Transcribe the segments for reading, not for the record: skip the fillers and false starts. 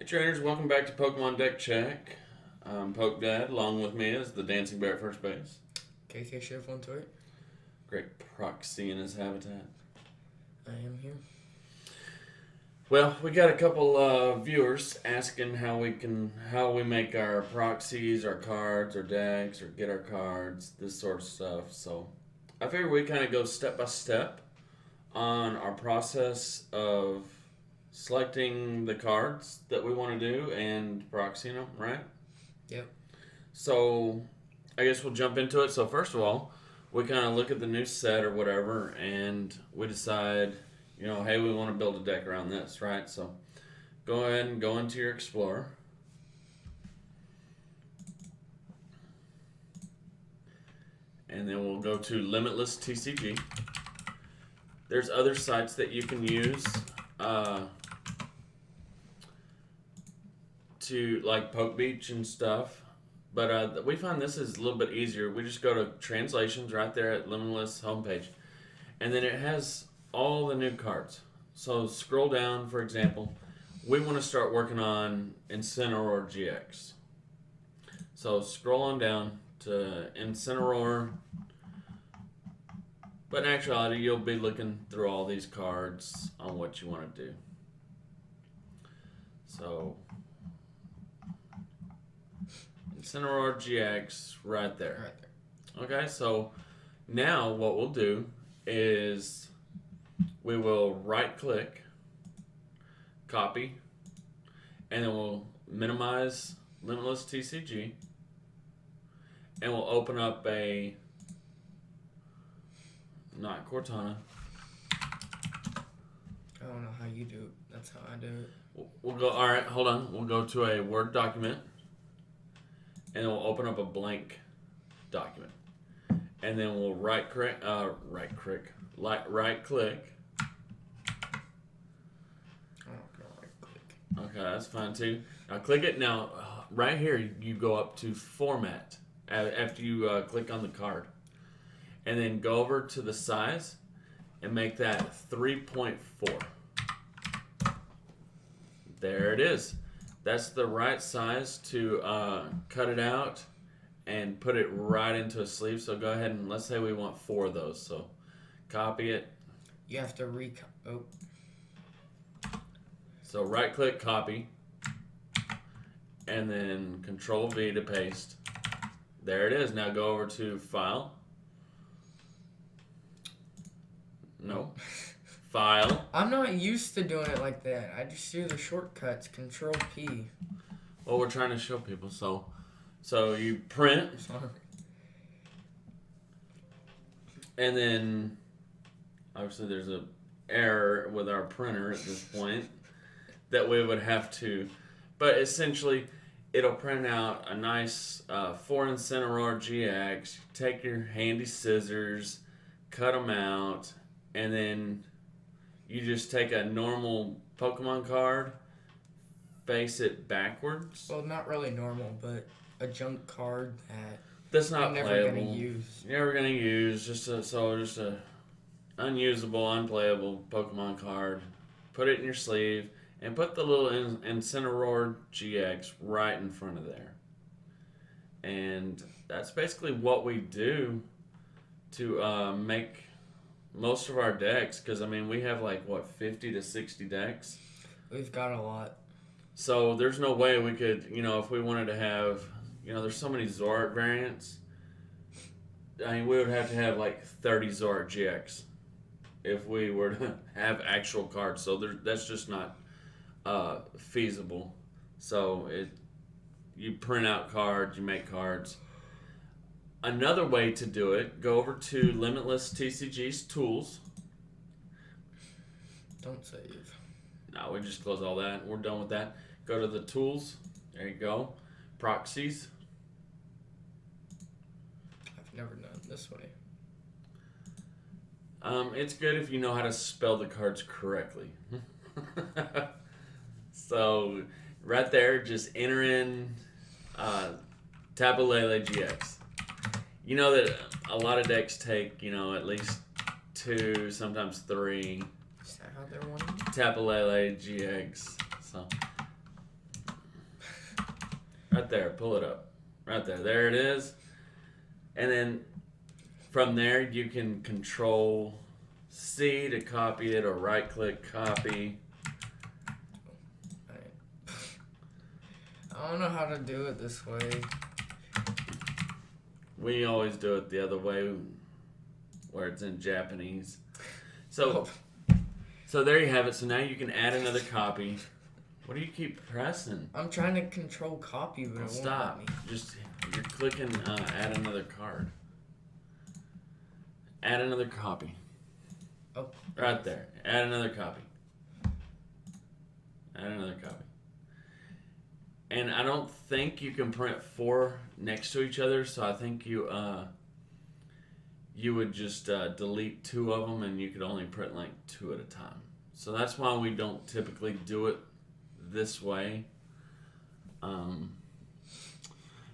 trainers, welcome back to Pokemon Deck Check. I'm Poke Dad, along with me is the Dancing Bear at first base. KK Chef on Twitter. Great proxy in his habitat. I am here. Well, we got a couple viewers asking how we make our proxies, our cards, our decks, or get our cards, this sort of stuff. So I figured we kind of go step by step on our process of selecting the cards that we want to do and proxying them, right? Yep. So I guess we'll jump into it. So first of all, we kind of look at the new set or whatever, and we decide, hey, we want to build a deck around this, right? So go ahead and go into your Explorer. And then we'll go to Limitless TCG. There's other sites that you can use to, like Poke Beach and stuff. But we find this is a little bit easier. We just go to translations right there at Limitless homepage. And then it has all the new cards. So scroll down, for example. We want to start working on Incineroar GX. So scroll on down to Incineroar. But in actuality, you'll be looking through all these cards on what you want to do. So Incineroar GX right there. Right there. Okay, so now what we'll do is we will right click, copy, and then we'll minimize Limitless TCG, and we'll open up a, not Cortana. I don't know how you do it. That's how I do it. We'll go, alright, hold on. We'll go to a Word document, and then we'll open up a blank document. And then we'll right click. I don't know right click. Okay, that's fine too. Now click it. Now, right here, you go up to Format after you click on the card. And then go over to the size and make that 3.4. There it is. That's the right size to cut it out and put it right into a sleeve. So go ahead and let's say we want 4 of those. So copy it. You have to So right click, copy, and then Control V to paste. There it is. Now go over to File. No. File. I'm not used to doing it like that. I just do the shortcuts. Control P. Well, we're trying to show people. So you print, Sorry. and then obviously there's a error with our printer at this point that we would have to, but essentially it'll print out a nice 4 Incineroar GX. Take your handy scissors, cut them out, and then you just take a normal Pokemon card, face it backwards. Well, not really normal, but a junk card that That's not I'm never playable. gonna use. You're never gonna use just a unusable, unplayable Pokemon card. Put it in your sleeve and put the little Incineroar GX right in front of there. And that's basically what we do to make most of our decks. Because we have 50 to 60 decks. We've got a lot. So there's no way we could, if we wanted to have, there's so many Zoroark variants. We would have to have 30 Zoroark GX if we were to have actual cards. So that's just not feasible. So you print out cards, you make cards. Another way to do it, go over to Limitless TCG's Tools. Don't save. No, we just close all that. We're done with that. Go to the Tools. There you go. Proxies. I've never done it this way. It's good if you know how to spell the cards correctly. So, right there, just enter in Tapu Lele GX. You know that a lot of decks take, at least 2, sometimes 3 Is that how they're wanting? Tapu Lele GX. So, Right there. Pull it up. Right there. There it is. And then from there, you can control C to copy it or right click copy. I don't know how to do it this way. We always do it the other way where it's in Japanese. So there you have it. So now you can add another copy. What do you keep pressing? I'm trying to control copy, but it won't Stop. let me. Just you're clicking add another card. Add another copy. Oh. Right there. Add another copy. Add another copy. And I don't think you can print 4 next to each other, so I think you would just delete 2 of them, and you could only print like 2 at a time. So that's why we don't typically do it this way.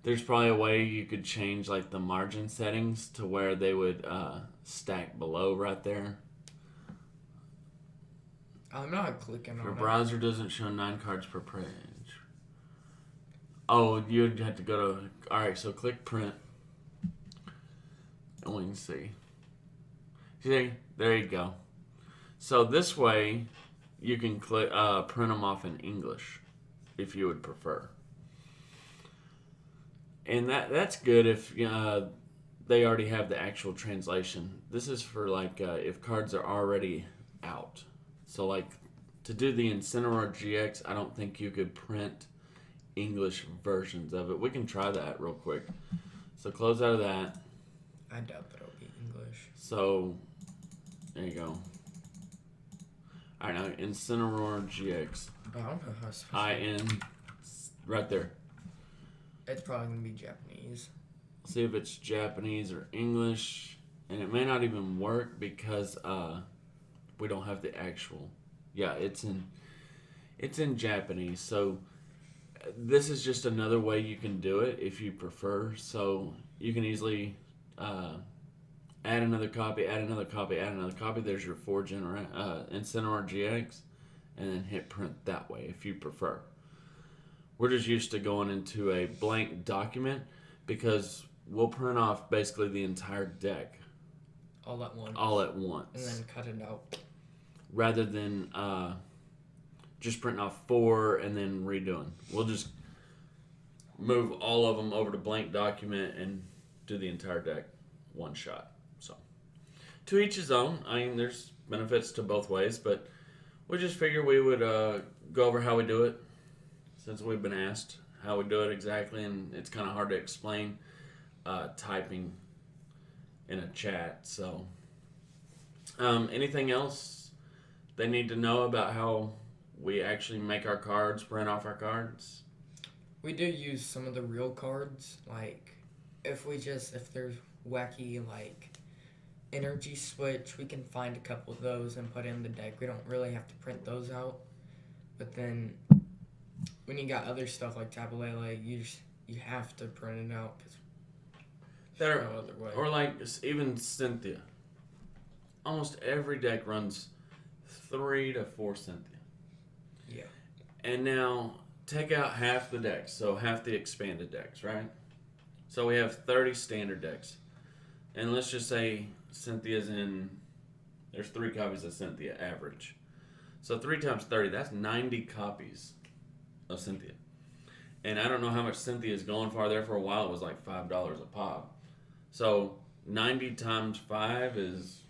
There's probably a way you could change like the margin settings to where they would stack below right there. I'm not clicking on Your it. browser doesn't show 9 cards per page. Oh, you'd have to go to... Alright, so click print. And we can see. See? There you go. So this way, you can click print them off in English, if you would prefer. And that's good if they already have the actual translation. This is for like if cards are already out. So like to do the Incineroar GX, I don't think you could print English versions of it. We can try that real quick. So close out of that. I doubt that it'll be English. So there you go. Alright, now Incineroar GX. I don't know how it's supposed to IN right there. It's probably gonna be Japanese. See if it's Japanese or English. And it may not even work because we don't have the actual. Yeah, it's in Japanese. So this is just another way you can do it if you prefer. So you can easily add another copy, add another copy, add another copy. There's your 4 Incineroar GX, and then hit print that way if you prefer. We're just used to going into a blank document because we'll print off basically the entire deck all at once. All at once. And then cut it out. Rather than just printing off 4 and then redoing. We'll just move all of them over to blank document and do the entire deck one shot. So, to each his own. I mean, there's benefits to both ways, but we just figured we would go over how we do it since we've been asked how we do it exactly, and it's kind of hard to explain typing in a chat. So, anything else they need to know about how we actually make our cards, print off our cards? We do use some of the real cards, like if there's wacky like energy switch, we can find a couple of those and put in the deck. We don't really have to print those out. But then when you got other stuff like Tabalele, you have to print it out because there's no other way. Or like even Cynthia. Almost every deck runs 3 to 4 Cynthia. Yeah. And now take out half the decks, so half the expanded decks, right? So we have 30 standard decks. And let's just say Cynthia's there's 3 copies of Cynthia average. So 3 times 30, that's 90 copies of Cynthia. And I don't know how much Cynthia is going for. There for a while it was like $5 a pop. So 90 times 5 is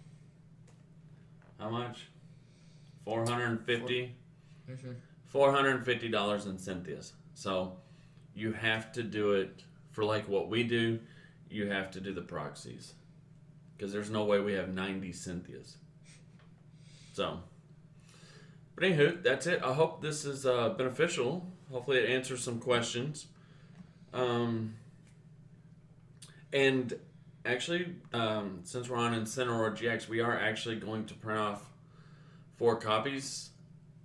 how much? $450? $450 in Cynthia's. So you have to do it for like what we do. You have to do the proxies because there's no way we have 90 Cynthia's. So, but anywho, that's it. I hope this is beneficial. Hopefully it answers some questions. And actually, since we're on Incineroar GX, we are actually going to print off 4 copies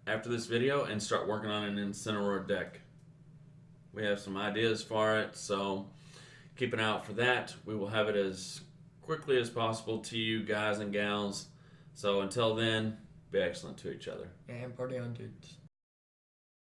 after this video and start working on an Incineroar deck. We have some ideas for it, so keep an eye out for that. We will have it as quickly as possible to you guys and gals. So until then, be excellent to each other. And party on, dudes.